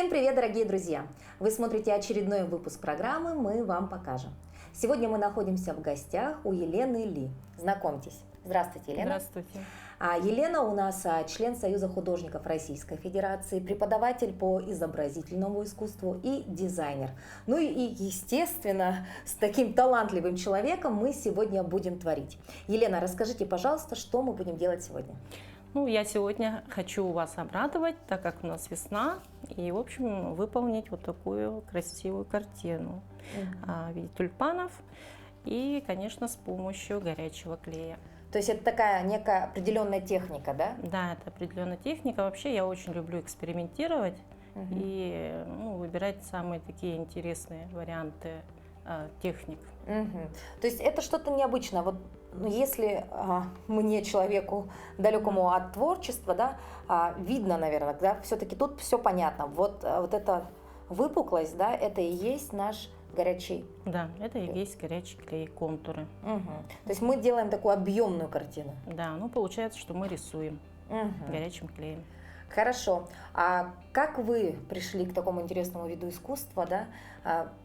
Всем привет, дорогие друзья! Вы смотрите очередной выпуск программы «Мы вам покажем». Сегодня мы находимся в гостях у Елены Ли. Знакомьтесь. Здравствуйте, Елена. Здравствуйте. Елена у нас член Союза художников Российской Федерации, преподаватель по изобразительному искусству и дизайнер. Ну и, естественно, с таким талантливым человеком мы сегодня будем творить. Елена, расскажите, пожалуйста, что мы будем делать сегодня? Я сегодня хочу вас обрадовать, так как у нас весна, и, в общем, выполнить вот такую красивую картину в виде тюльпанов и, конечно, с помощью горячего клея. То есть это такая некая определенная техника, да? Да, это определенная техника. Вообще я очень люблю экспериментировать и выбирать самые такие интересные варианты техник. То есть это что-то необычное. Вот если мне, человеку далекому от творчества, да, видно, наверное, да, все-таки тут все понятно. Вот эта выпуклость, да, это и есть наш горячий. Да, это и есть горячий клей, контуры. То есть мы делаем такую объемную картину. Да, получается, что мы рисуем горячим клеем. Хорошо. А как вы пришли к такому интересному виду искусства, да?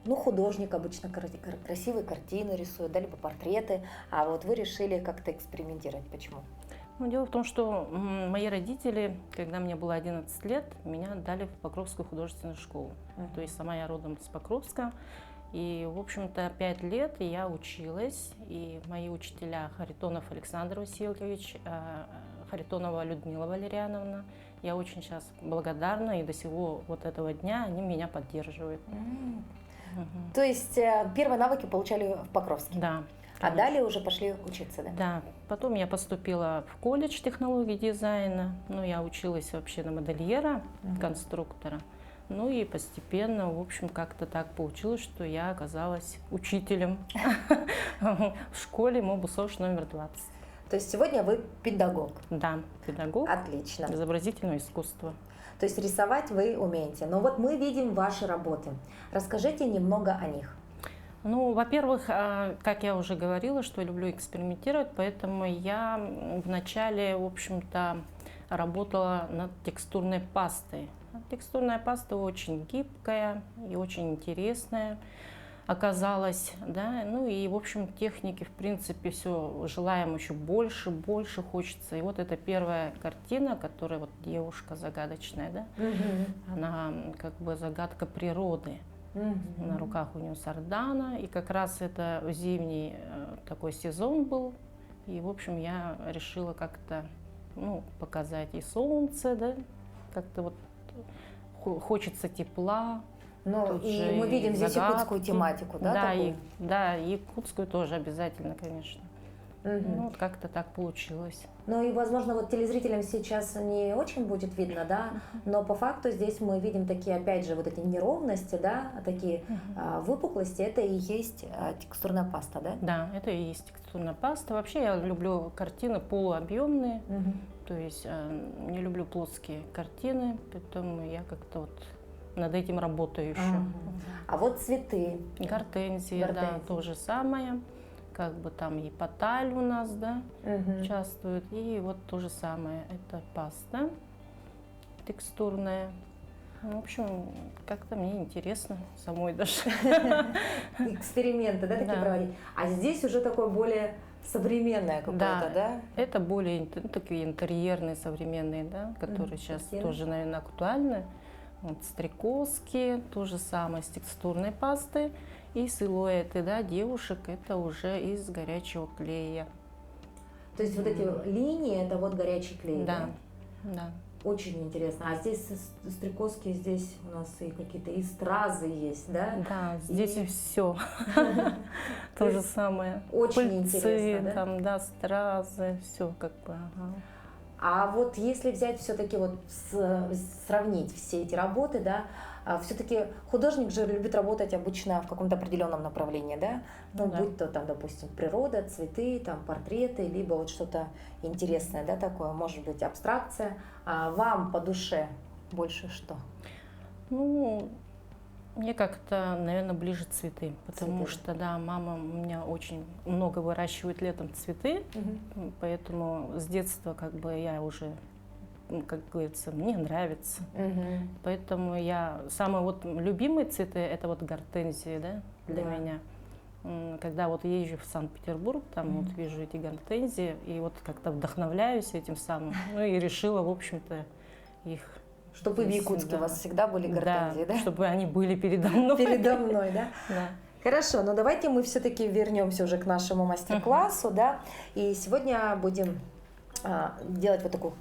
Художник обычно красивые картины рисует, да, либо портреты, а вот вы решили как-то экспериментировать. Почему? Дело в том, что мои родители, когда мне было 11 лет, меня отдали в Покровскую художественную школу. То есть сама я родом с Покровска. И, в общем-то, 5 лет я училась, и мои учителя Харитонов Александр Васильевич, Харитонова Людмила Валерьяновна, я очень сейчас благодарна, и до сего вот этого дня они меня поддерживают. То есть первые навыки получали в Покровске? Да. А далее уже пошли учиться, да? Да. Потом я поступила в колледж технологий дизайна. Я училась вообще на модельера, конструктора. И постепенно, в общем, как-то так получилось, что я оказалась учителем в школе Мобусош номер 20. То есть сегодня вы педагог? Да, педагог. Отлично. Изобразительного искусства. То есть рисовать вы умеете. Но вот мы видим ваши работы. Расскажите немного о них. Во-первых, как я уже говорила, что люблю экспериментировать, поэтому я вначале, в общем-то, работала над текстурной пастой. Текстурная паста очень гибкая и очень интересная оказалась, да, и, в общем, техники, в принципе, все желаем еще больше хочется. И вот эта первая картина, которая вот девушка загадочная, да, она как бы загадка природы. На руках у нее сардана, и как раз это зимний такой сезон был, и, в общем, я решила как-то, показать и солнце, да, как-то вот хочется тепла. И мы видим здесь якутскую тематику, да? Да, якутскую тоже обязательно, конечно. Как-то так получилось. И, возможно, вот телезрителям сейчас не очень будет видно, да, но по факту здесь мы видим такие, опять же, вот эти неровности, да, такие выпуклости, это и есть текстурная паста, да? Да, это и есть текстурная паста. Вообще я люблю картины полуобъемные, то есть не люблю плоские картины, поэтому я как-то вот над этим работаю еще. А вот цветы? Гортензии, да, то же самое. Как бы там и паталь у нас, да, участвует. И вот то же самое, это паста текстурная. В общем, как-то мне интересно самой даже. Эксперименты, да, такие проводить? А здесь уже такое более современное какое-то, да? Это более такие интерьерные, современные, да, которые сейчас тоже, наверное, актуальны. Вот стрекозки, то же самое с текстурной пастой. И силуэты, да, девушек, это уже из горячего клея. То есть вот эти линии, это вот горячий клей, да? Да. Очень интересно. А здесь стрекозки, здесь у нас и какие-то и стразы есть, да? Да, здесь и все. То же самое. Очень интересно, да? Стразы, все как бы. А вот если взять все-таки вот сравнить все эти работы, да, все-таки художник же любит работать обычно в каком-то определенном направлении, да? Будь то там, допустим, природа, цветы, там портреты, либо вот что-то интересное, да, такое, может быть, абстракция. А вам по душе больше что? Мне как-то, наверное, ближе цветы, потому что, да, мама у меня очень много выращивает летом цветы, поэтому с детства как бы я уже как говорится, мне нравится. Мгм. Поэтому самые вот любимые цветы это вот гортензии, да, для Да. меня. Когда вот езжу в Санкт-Петербург, там вот вижу эти гортензии, и вот как-то вдохновляюсь этим самым. Ну и решила, в общем-то, их... Чтобы в здесь, Якутске у да. вас всегда были гортензии, да? чтобы они были передо мной. Передо мной, да? Да. Хорошо, но давайте мы все-таки вернемся уже к нашему мастер-классу, да, и сегодня будем делать вот такую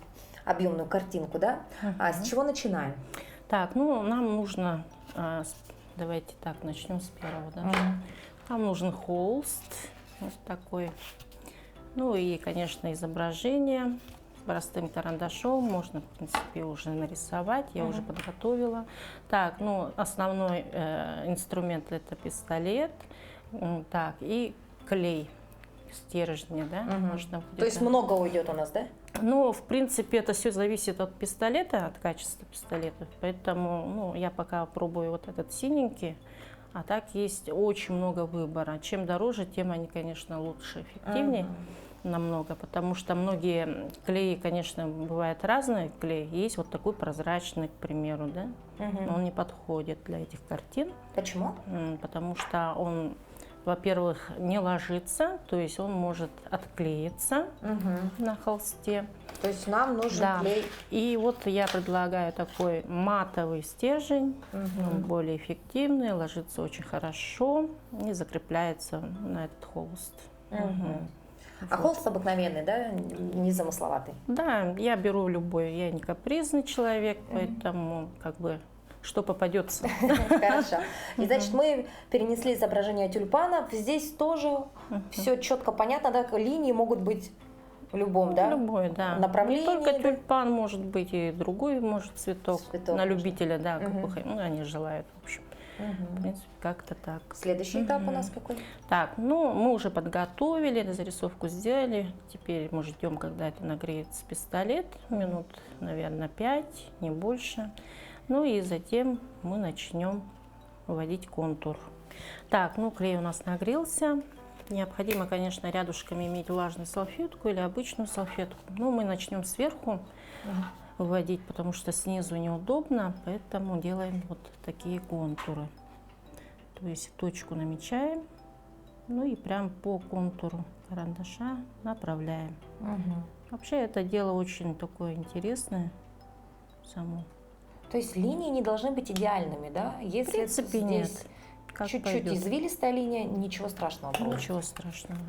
объемную картинку, да. С чего начинаем? Так, ну нам нужно, давайте так, начнем с первого, да. Нам нужен холст, вот такой, ну и, конечно, изображение. Простым карандашом можно, в принципе, уже нарисовать, я уже подготовила. Так, ну, основной инструмент это пистолет, так, и клей, стержни, да, можно будет. То есть много уйдет у нас, да? Ну, в принципе, это все зависит от пистолета, от качества пистолета, поэтому, ну, я пока пробую вот этот синенький, а так есть очень много выбора. Чем дороже, тем они, конечно, лучше, эффективнее. Намного, потому что многие клеи, конечно, бывают разные клеи. Есть вот такой прозрачный, к примеру, да, но он не подходит для этих картин. Почему? Потому что он, во-первых, не ложится, то есть он может отклеиться на холсте. То есть нам нужен клей. И вот я предлагаю такой матовый стержень, он более эффективный, ложится очень хорошо и закрепляется на этот холст. А холст обыкновенный, да, незамысловатый? Да, я беру любой, я не капризный человек, поэтому как бы что попадется. Хорошо. И значит, мы перенесли изображение тюльпанов. Здесь тоже все четко понятно, да, линии могут быть в любом, да? Любой, да. Направлении. Не только тюльпан, может быть, и другой, может, цветок. Цветок на можно. любителя, да, ну, они желают, в общем. В принципе, как-то так. Следующий этап у нас какой? Так, ну, мы уже подготовили, зарисовку сделали. Теперь мы ждем, когда это нагреется пистолет. Минут, наверное, 5, не больше. Ну и затем мы начнем вводить контур. Так, ну, клей у нас нагрелся. Необходимо, конечно, рядышками иметь влажную салфетку или обычную салфетку. Ну, мы начнем сверху вводить, потому что снизу неудобно, поэтому делаем вот такие контуры. То есть точку намечаем, ну и прям по контуру карандаша направляем. Вообще это дело очень такое интересное само. То есть линии не должны быть идеальными, да? Если В принципе, нет. здесь Как чуть-чуть пойдет. извилистая линия, ничего страшного. Ничего страшного.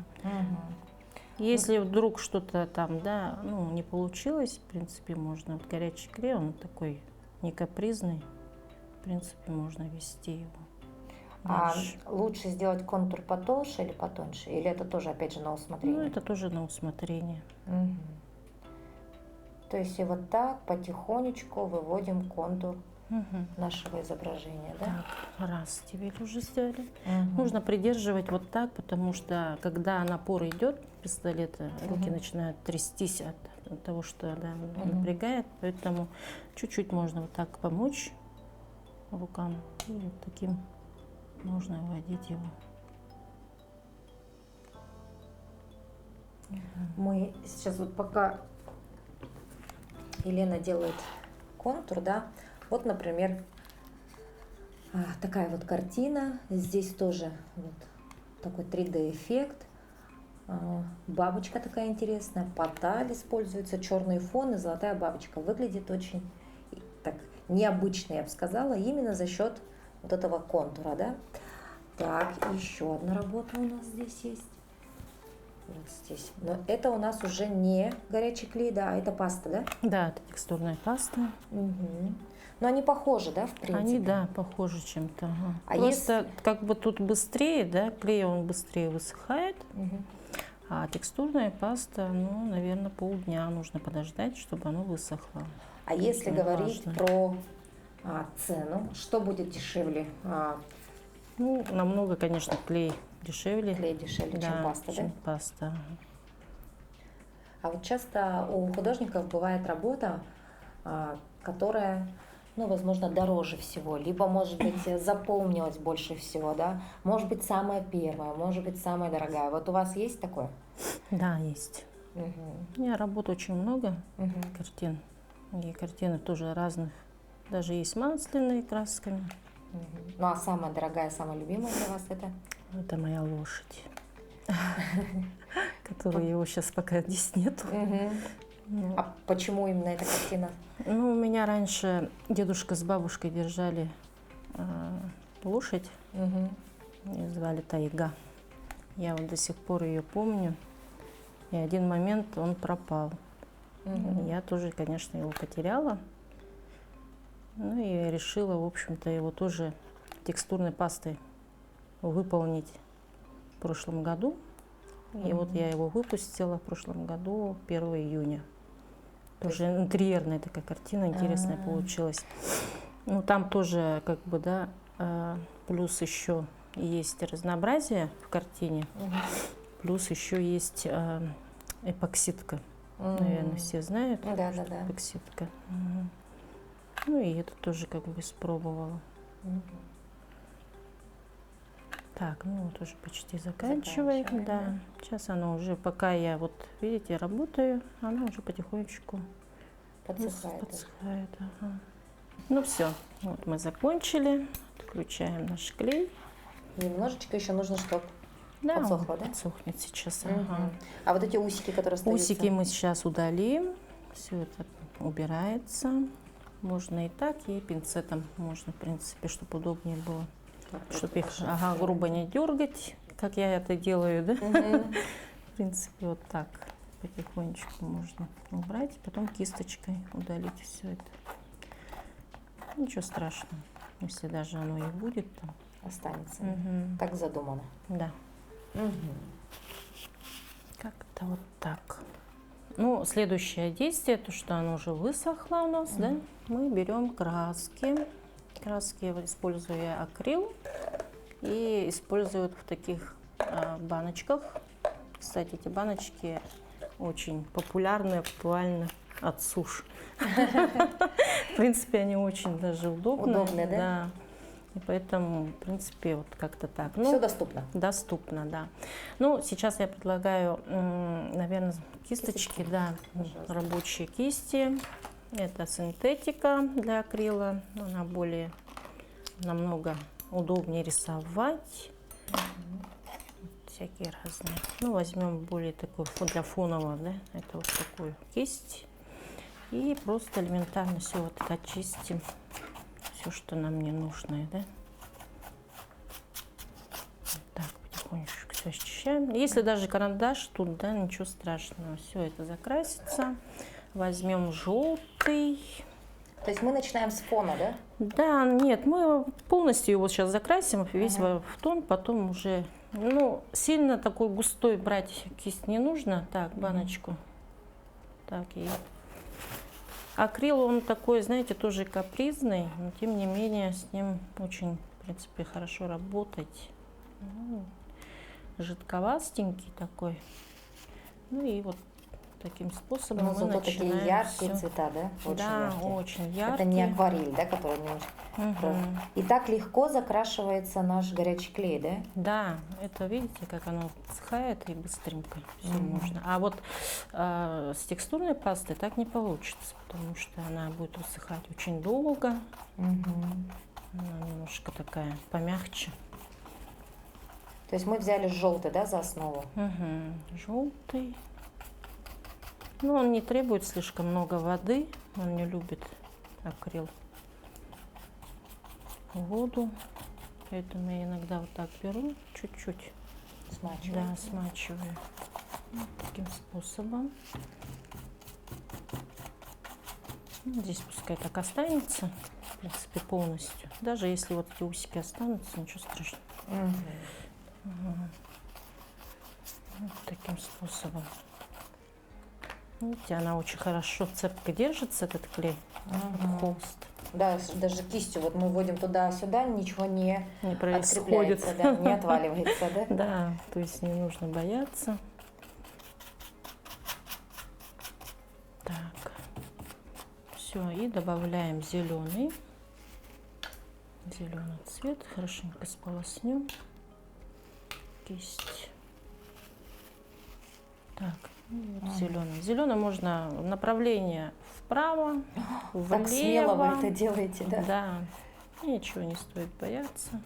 Если вдруг что-то там, да, ну, не получилось, в принципе, можно. Вот горячий клей, он такой не капризный, в принципе, можно ввести его. А Дальше. лучше сделать контур потолще или потоньше? Или это тоже, опять же, на Ну, усмотрение? это тоже на усмотрение. То есть и вот так потихонечку выводим контур нашего изображения, да? Так, раз, теперь уже сделали. Нужно придерживать вот так, потому что когда напор идет пистолета, руки начинают трястись от того, что да, напрягает, поэтому чуть-чуть можно вот так помочь рукам и вот таким можно вводить его. Мы сейчас вот пока Елена делает контур, да, вот, например, такая вот картина. Здесь тоже вот такой 3D-эффект. Бабочка такая интересная, поталь используется, черный фон и золотая бабочка. Выглядит очень так необычно, я бы сказала, именно за счет вот этого контура, да. Так, еще одна работа у нас здесь есть. Вот здесь. Но это у нас уже не горячий клей, да, это паста, да? Да, это текстурная паста. Но они похожи, да, в принципе? Они, да, похожи чем-то. А Просто как бы тут быстрее, да, клей он быстрее высыхает, а текстурная паста, ну, наверное, полдня нужно подождать, чтобы оно высохло. А если Очень говорить важно. про цену, что будет дешевле? Ну, намного, конечно, клей дешевле. Клей дешевле, чем паста, чем да? паста. А вот часто у художников бывает работа, которая, ну, возможно, дороже всего, либо, может быть, запомнилась больше всего, да? Может быть, самая первая, может быть, самая дорогая. Вот у вас есть такое? Да, есть. У меня работ очень много, картин. И картины тоже разных. Даже есть масляные красками. Ну а самая дорогая, самая любимая для вас это? Это моя лошадь, которую его сейчас пока здесь нету. Ну, А почему именно эта картина? ну, у меня раньше дедушка с бабушкой держали лошадь, ее звали Тайга. Я вот до сих пор ее помню. И один момент он пропал. Я тоже, конечно, его потеряла. Ну и решила, в общем-то, его тоже текстурной пастой выполнить в прошлом году. И вот я его выпустила в прошлом году, 1 июня. Тоже интерьерная такая картина, интересная получилась. Ну там тоже, как бы, да, плюс еще есть разнообразие в картине, плюс еще есть эпоксидка. Наверное, все знают, Да, что да, да. эпоксидка. Ну и это тоже как бы испробовала. Так, ну вот уже почти заканчиваем, Заканчиваем, да. да. Сейчас она уже, пока я вот, видите, работаю, она уже потихонечку Подсыхает. подсыхает. Ага. Ну все, вот мы закончили, отключаем наш клей. Немножечко еще нужно, чтобы Да, подсохло, он да? подсохнет сейчас. Ага. А вот эти усики, которые остаются? Усики мы сейчас удалим, все это убирается. Можно и так, и пинцетом можно, в принципе, чтобы удобнее было. Чтобы их грубо не дергать, как я это делаю, да? В принципе, вот так потихонечку можно убрать, потом кисточкой удалить все это. Ничего страшного, если даже оно и будет там. Останется. Так задумано. Да. Как-то вот так. Ну, следующее действие, то, что оно уже высохло у нас, да, мы берем краски. Краски использую я акрил и использую вот в таких баночках. Кстати, эти баночки очень популярны, актуальны от суш. В принципе, они очень даже удобные. Удобные, да? И поэтому, в принципе, вот как-то так. Все доступно. Доступно, да. Ну, сейчас я предлагаю, наверное, кисточки, да, рабочие кисти. Это синтетика для акрила, она более, намного удобнее рисовать. Всякие разные. Ну, возьмем более такой для фонового, да, это вот такую кисть. И просто элементарно все вот это очистим, все, что нам не нужно, да. Вот так потихонечку все очищаем. Если даже карандаш тут, да, ничего страшного, все это закрасится. Возьмем желтый. То есть мы начинаем с фона, да? Да, нет, мы полностью его сейчас закрасим весь в тон, потом уже, ну, сильно такой густой брать кисть не нужно. Так, баночку. Так, и акрил, он такой, знаете, тоже капризный, но тем не менее с ним очень, в принципе, хорошо работать. Ну, жидковастенький такой. Ну и вот таким способом Но мы зато начинаем такие яркие всё. цвета, да? Очень Да, яркие. очень яркие. Это не акварель, да, который И так легко закрашивается наш горячий клей, да? Да, это видите, как оно подсыхает и быстренько все можно. А вот с текстурной пастой так не получится, потому что она будет высыхать очень долго. Она немножко такая помягче. То есть мы взяли желтый, да, за основу? Желтый. Ну, он не требует слишком много воды, он не любит акрил воду, поэтому я иногда вот так беру, чуть-чуть, Смачиваем. да, смачиваю вот таким способом. Ну, здесь пускай так останется, в принципе, полностью. Даже если вот эти усики останутся, ничего страшного. Вот таким способом. Видите, она очень хорошо цепко держится, этот клей, холст. Да, даже кистью, вот мы вводим туда-сюда, ничего не происходит, открепляется, да, не отваливается, да? Да, то есть не нужно бояться. Так, все, и добавляем зеленый цвет, хорошенько сполоснем кисть. Так, Вот зеленый. Зеленый можно направление вправо, влево. Так смело вы это делаете, да? Да. Ничего не стоит бояться.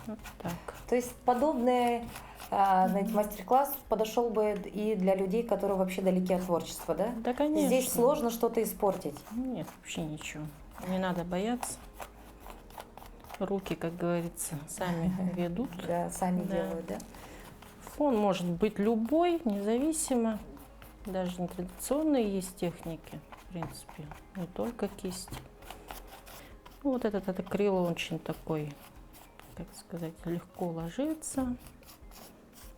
Вот так. То есть подобный, знаете, мастер-класс подошел бы и для людей, которые вообще далеки от творчества, да? Да, конечно. Здесь сложно что-то испортить. Нет, вообще ничего. Не надо бояться. Руки, как говорится, сами ведут. Да, сами Да. делают, да? Фон может быть любой, независимо. Даже нетрадиционные есть техники, в принципе, не только кисть. Ну, вот этот акрил очень такой, как сказать, легко ложится.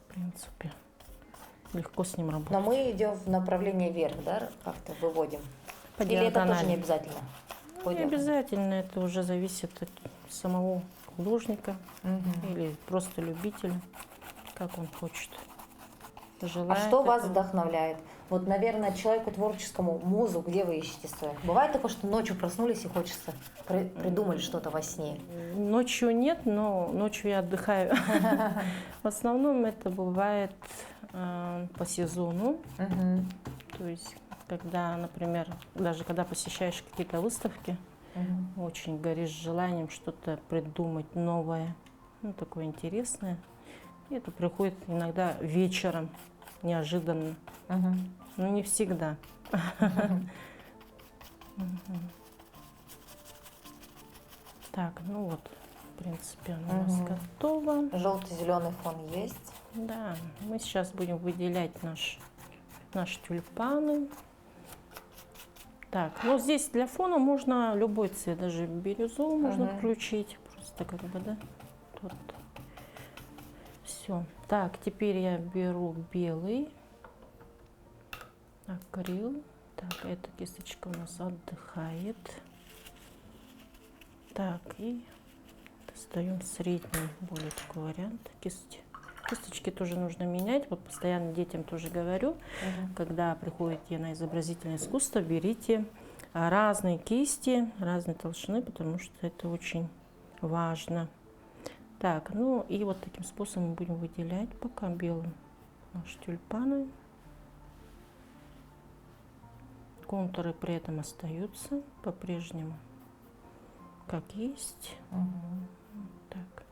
В принципе, легко с ним работать. Но мы идем в направлении вверх, да, как-то выводим. По Или это тоже диагонали. не обязательно? Ну, не обязательно, это уже зависит от самого художника или просто любителя, как он хочет. А Желает что вас этого. вдохновляет? Вот, наверное, человеку творческому музу, где вы ищете свою? Бывает такое, что ночью проснулись и хочется придумать что-то во сне? Ночью нет, но ночью я отдыхаю. В основном это бывает по сезону. То есть, когда, например, даже когда посещаешь какие-то выставки, очень горишь желанием что-то придумать новое, ну, такое интересное. И это приходит иногда вечером, неожиданно. Но не всегда. Так, ну вот, в принципе, оно у нас готово. Желто-зеленый фон есть. Да, мы сейчас будем выделять наши тюльпаны. Так, ну здесь для фона можно любой цвет, даже бирюзу можно включить. Просто как бы, да, тут. Все. Так, теперь я беру белый акрил. Так, эта кисточка у нас отдыхает. Так, и достаем средний, более такой вариант кисти. Кисточки тоже нужно менять. Вот постоянно детям тоже говорю, когда приходите на изобразительное искусство, берите разные кисти, разной толщины, потому что это очень важно. Так, ну и вот таким способом мы будем выделять пока белым наши тюльпаны. Контуры при этом остаются по-прежнему, как есть. Так.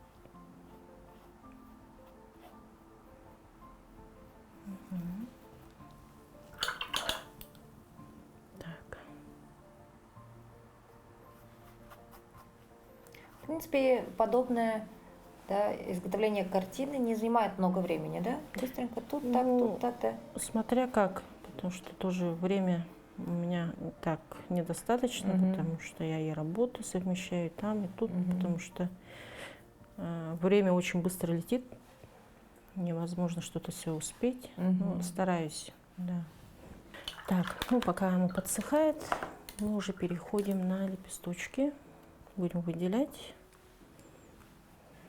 Так. В принципе, подобное, да, изготовление картины не занимает много времени, да? Быстренько тут так, тут так, да. Смотря как, потому что тоже время у меня так недостаточно, потому что я и работу совмещаю там, и тут, потому что время очень быстро летит, невозможно что-то все успеть. Ну, стараюсь, да. Так, ну пока оно подсыхает, мы уже переходим на лепесточки, будем выделять.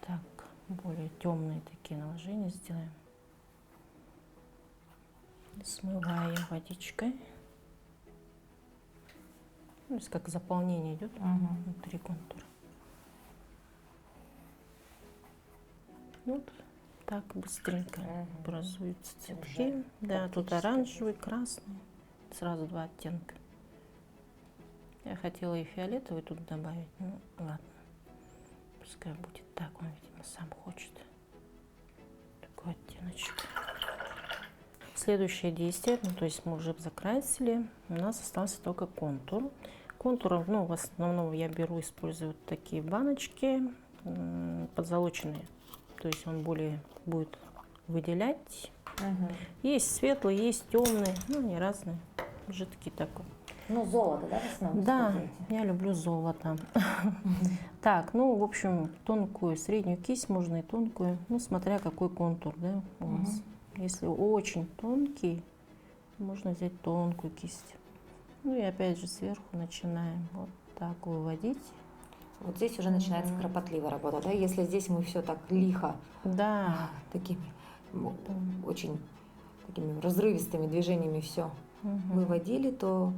Так, более темные такие наложения сделаем. Смываем водичкой. То есть как заполнение идет внутри контура. Вот так быстренько образуются цветки. Да, тут оранжевый, красный. Сразу два оттенка. Я хотела и фиолетовый тут добавить. Ну ладно. Пускай будет так. Он, видимо, сам хочет. Такой оттеночек. Следующее действие, ну, то есть мы уже закрасили, у нас остался только контур. Контур, ну, в основном я беру, использую вот такие баночки позолоченные, то есть он более будет выделять. Есть светлый, есть темный, ну, они разные, жидкий такой. Ну, золото, да, в основном? Да, я люблю золото. Так, ну, в общем, тонкую, среднюю кисть можно и тонкую, ну, смотря какой контур, да, у вас. Если очень тонкий, можно взять тонкую кисть. Ну и опять же сверху начинаем вот так выводить. Вот здесь уже начинается кропотливая работа, да? Если здесь мы все так лихо, Да, такими очень такими разрывистыми движениями все выводили, то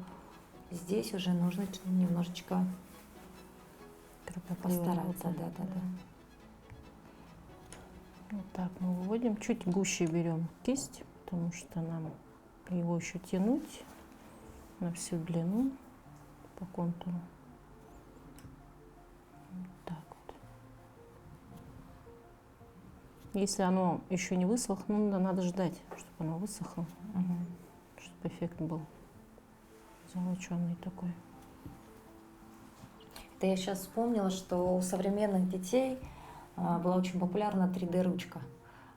здесь уже нужно немножечко постараться, да. Вот так мы выводим. Чуть гуще берем кисть, потому что нам его еще тянуть на всю длину по контуру. Вот так вот. Если оно еще не высохло, надо ждать, чтобы оно высохло, чтобы эффект был золоченый такой. Да, я сейчас вспомнила, что у современных детей была очень популярна 3D-ручка.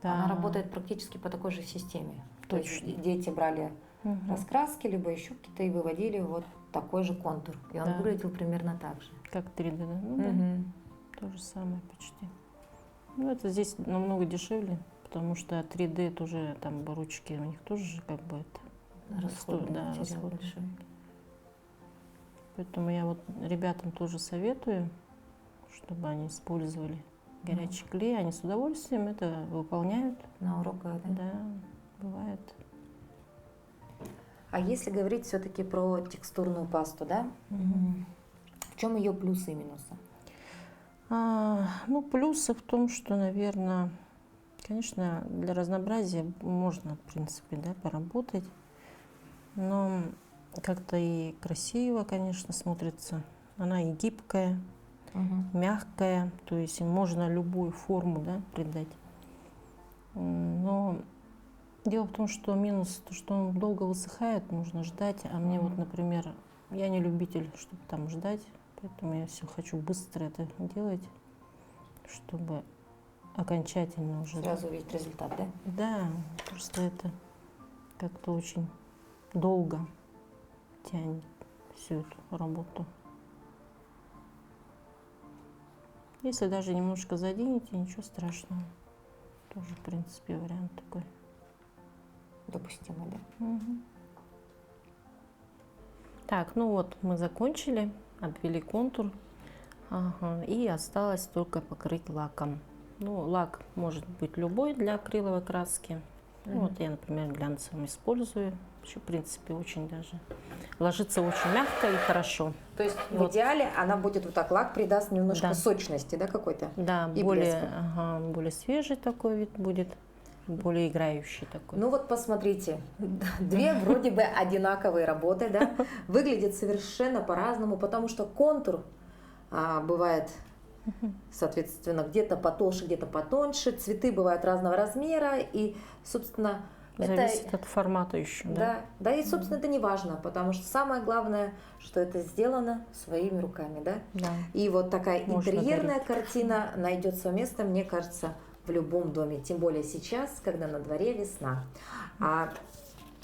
Да. Она работает практически по такой же системе. То Точно. есть дети брали раскраски, либо еще какие-то и выводили вот такой же контур. И он Да. выглядел примерно так же. Как 3D, да? Ну, да. То же самое почти. Ну, это здесь намного дешевле, потому что 3D тоже там ручки, у них тоже же как бы это Расходный да, материал расходный. большой. Поэтому я вот ребятам тоже советую, чтобы они использовали горячий клей. Они с удовольствием это выполняют. На уроках, да? Да, бывает. А если говорить все-таки про текстурную пасту, да? В чем ее плюсы и минусы? Ну, плюсы в том, что, наверное, конечно, для разнообразия можно, в принципе, да, поработать. Но как-то и красиво, конечно, смотрится. Она и гибкая, мягкая, то есть можно любую форму, да, придать. Но дело в том, что минус, то, что он долго высыхает, нужно ждать. А мне вот, например, я не любитель, чтобы там ждать, поэтому я все хочу быстро это делать, чтобы окончательно уже... Сразу увидеть результат, да? Да, просто это как-то очень долго тянет всю эту работу. Если даже немножко заденете, ничего страшного. Тоже, в принципе, вариант такой. Допустимо, да? Так, ну вот мы закончили, обвели контур. И осталось только покрыть лаком. Ну, лак может быть любой для акриловой краски. Ну, вот я, например, глянцевым использую. Еще, в принципе, очень даже ложится очень мягко и хорошо. То есть в Вот. идеале она будет вот так, лак придаст немножко Да. сочности, да, какой-то? Да, И более, блеска. более свежий такой вид будет, более играющий такой. Ну вот посмотрите, две вроде бы одинаковые работы, да, выглядят совершенно по-разному, потому что контур бывает, соответственно, где-то потолще, где-то потоньше, цветы бывают разного размера, и, собственно, Зависит от формата еще, да? Да, и, собственно, это не важно, потому что самое главное, что это сделано своими руками, да? Да. И вот такая Можно интерьерная картина найдет свое место, мне кажется, в любом доме, тем более сейчас, когда на дворе весна.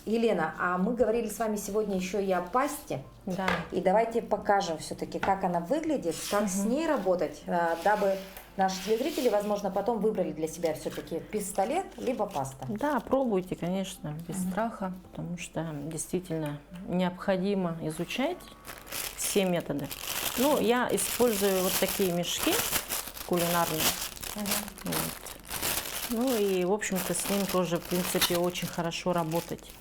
Елена, а мы говорили с вами сегодня еще и о пасте. Да. И давайте покажем все-таки, как она выглядит, как с ней работать, дабы наши телезрители, возможно, потом выбрали для себя все-таки пистолет либо паста. Да, пробуйте, конечно, без страха, потому что действительно необходимо изучать все методы. Ну, я использую вот такие мешки кулинарные. Вот. Ну и, в общем-то, с ним тоже, в принципе, очень хорошо работать.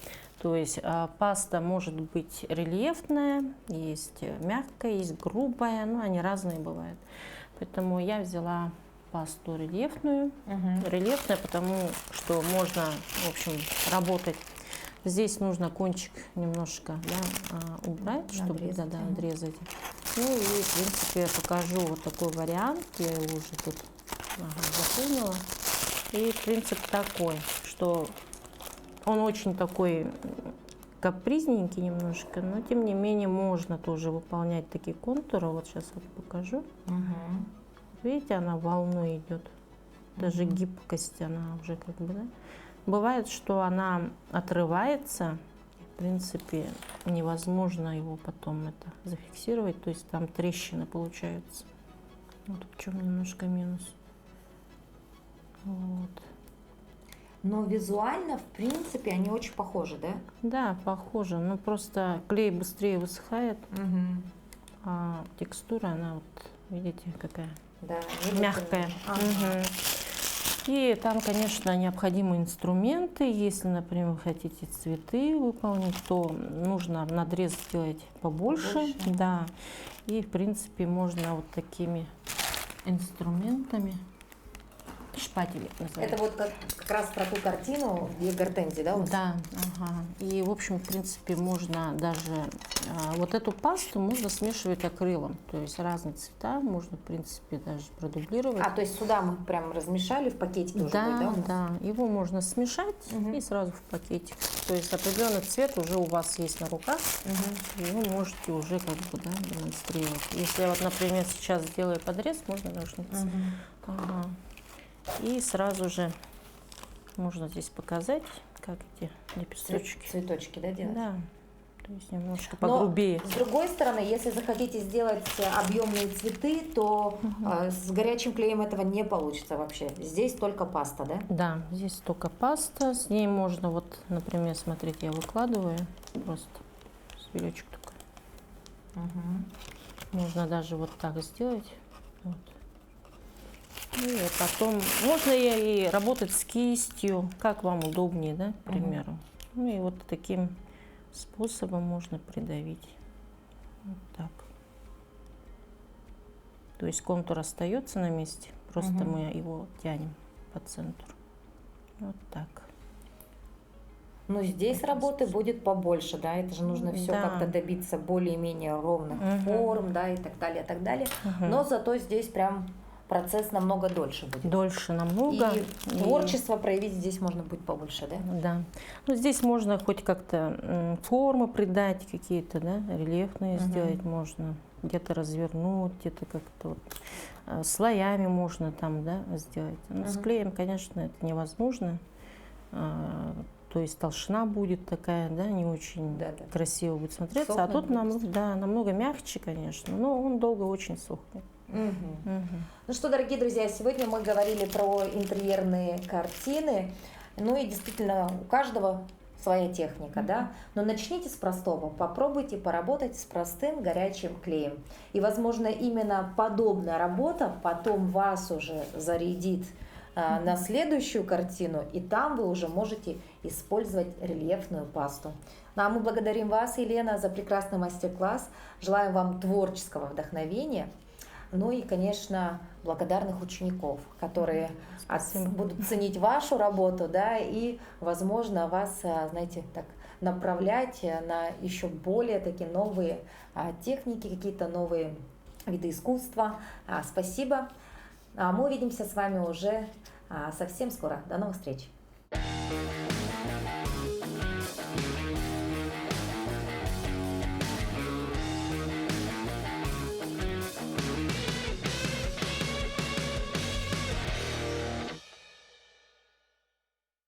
То есть паста может быть рельефная, есть мягкая, есть грубая, ну, они разные бывают. Поэтому я взяла пасту рельефную. Рельефная, потому что можно, в общем, работать. Здесь нужно кончик немножко, да, убрать, чтобы отрезать. Ну и, в принципе, я покажу вот такой вариант. Я его уже тут заполнила. И принцип такой, что он очень такой капризненький немножко, но тем не менее можно тоже выполнять такие контуры. Вот сейчас вот покажу. Видите, она волной идет. Даже гибкость она уже как бы, да. Бывает, что она отрывается. В принципе, невозможно его потом это зафиксировать. То есть там трещины получаются. Вот в чем немножко минус. Вот. Но визуально, в принципе, они очень похожи, да? Да, похоже. Но просто клей быстрее высыхает, а текстура, она вот, видите, какая Да, мягкая. И там, конечно, необходимы инструменты. Если, например, вы хотите цветы выполнить, то нужно надрез сделать побольше. Да. И, в принципе, можно вот такими инструментами шпатель называется. Это вот как раз про ту картину, где гортензии, да? у вас? Да, ага. И, в общем, в принципе, можно даже вот эту пасту можно смешивать акрилом. То есть разные цвета можно, в принципе, даже продублировать. То есть сюда мы прям размешали, в пакетике уже Да, будет, да? у нас? да. Его можно смешать Мгм. и сразу в пакетик. То есть определенный цвет уже у вас есть на руках, Мгм. и вы можете уже как бы, да, демонстрировать. Если я вот, например, сейчас сделаю подрез, можно ножницы. Мгм. Ага. И сразу же можно здесь показать, как эти лепесточки. Цветочки, да, делать? Да, то есть немножко Но, погрубее. с другой стороны, если захотите сделать объемные цветы, то с горячим клеем этого не получится вообще. Здесь только паста, да? Да, здесь только паста. С ней можно, вот, например, смотрите, я выкладываю просто свелечек такой. Можно даже вот так сделать. Вот. И потом можно и работать с кистью, как вам удобнее, да, к примеру. Ну и вот таким способом можно придавить. Вот так. То есть контур остается на месте, просто мы его тянем по центру. Вот так. Но здесь работы будет побольше, да, это же нужно все Да. как-то добиться более-менее ровных форм, да, и так далее, и так далее. Но зато здесь прям процесс намного дольше будет. Дольше намного. И творчество проявить здесь можно будет побольше, да? Да. Ну, здесь можно хоть как-то формы придать какие-то, да, рельефные сделать можно. Где-то развернуть, где-то как-то вот, слоями можно там, да, сделать. Но с клеем, конечно, это невозможно. То есть толщина будет такая, да, не очень красиво будет смотреться. Сохнет а тут будет. намного мягче, конечно, но он долго очень сохнет. Ну что, дорогие друзья, сегодня мы говорили про интерьерные картины. Ну и действительно, у каждого своя техника, да? Но начните с простого. Попробуйте поработать с простым горячим клеем. И, возможно, именно подобная работа потом вас уже зарядит на следующую картину, и там вы уже можете использовать рельефную пасту. Ну, а мы благодарим вас, Елена, за прекрасный мастер-класс. Желаем вам творческого вдохновения. Ну и, конечно, благодарных учеников, которые будут ценить вашу работу, да, и, возможно, вас, знаете, так направлять на еще более такие новые техники, какие-то новые виды искусства. Спасибо. Мы увидимся с вами уже совсем скоро. До новых встреч.